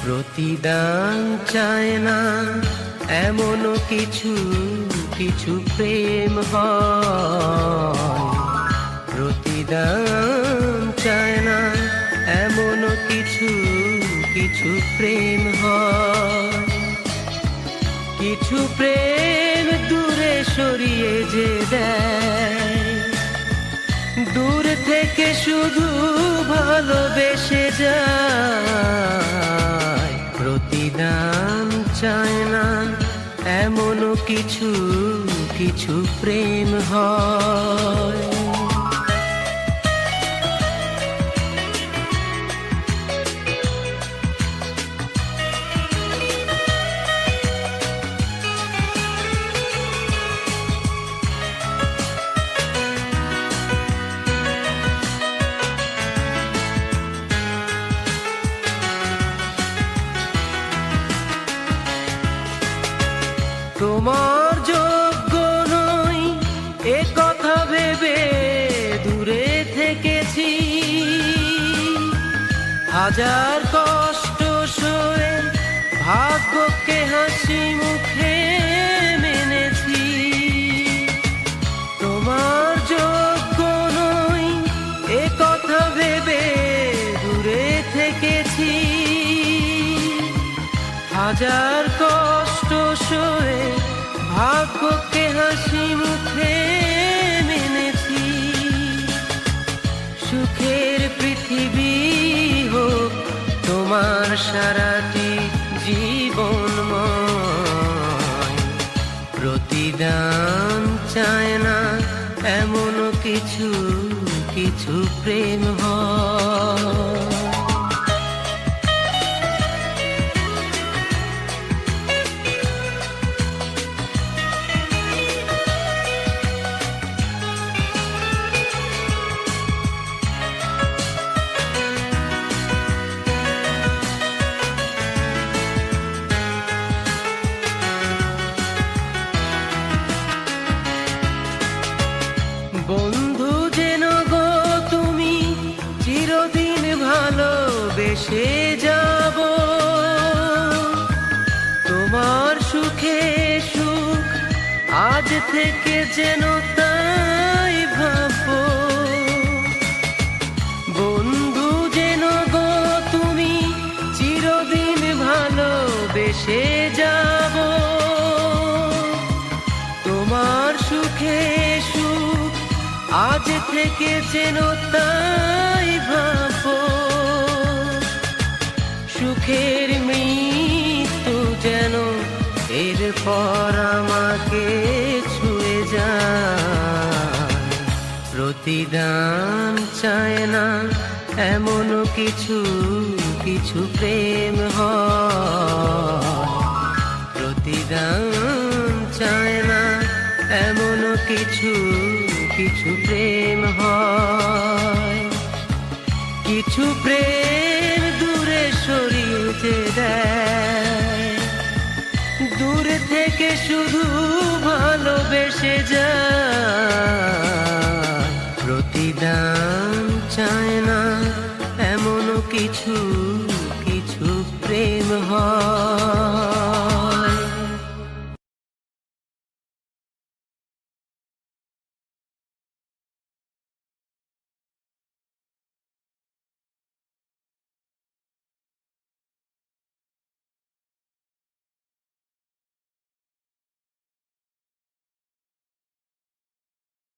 প্রতিদান চায় না এমন কিছু কিছু প্রেম হয়। প্রতিদান চায় না এমন কিছু কিছু প্রেম হয়। কিছু প্রেম দূরে সরিয়ে যে দেয়, দূর থেকে শুধু ভালোবেসে যায়। প্রতিদান চায় না এমন কিছু কিছু প্রেম হয়। তোমার যোগ্য নই এ কথা ভেবে দূরে থেকেছি, হাজার কষ্ট সয়ে ভাগ্যকে হাসি মুখে মেনেছি। তোমার যোগ্য নই এ কথা ভেবে দূরে থেকেছি, হাজার কষ্ট সয়ে ভাগ্যকে হাসি মুখে মেনেছি। সুখের পৃথিবী হোক তোমার সারাটি জীবনময়। প্রতিদান চায় না এমন কিছু কিছু প্রেম হয়। বন্ধু যেন গো তুমি চিরদিন ভালোবেসে যাব, তোমার সুখে সুখ আজ থেকে যেন তাই ভাববো। বন্ধু যেন গো তুমি চিরদিন ভালোবেসে যাব, তোমার সুখে সুখ আজ থেকে যেন তাই ভাবো। সুখের মৃত্যু যেন এরপর আমাকে ছুঁয়ে যায়। প্রতিদান চায় না এমন কিছু কিছু প্রেম হয়। প্রতিদান চায় না এমন কিছু কিছু প্রেম হয়। কিছু প্রেম দূরে সরিয়ে যে দেয়, দূর থেকে শুধু ভালোবেসে যায়। প্রতিদান চায় না এমন কিছু কিছু প্রেম হয়।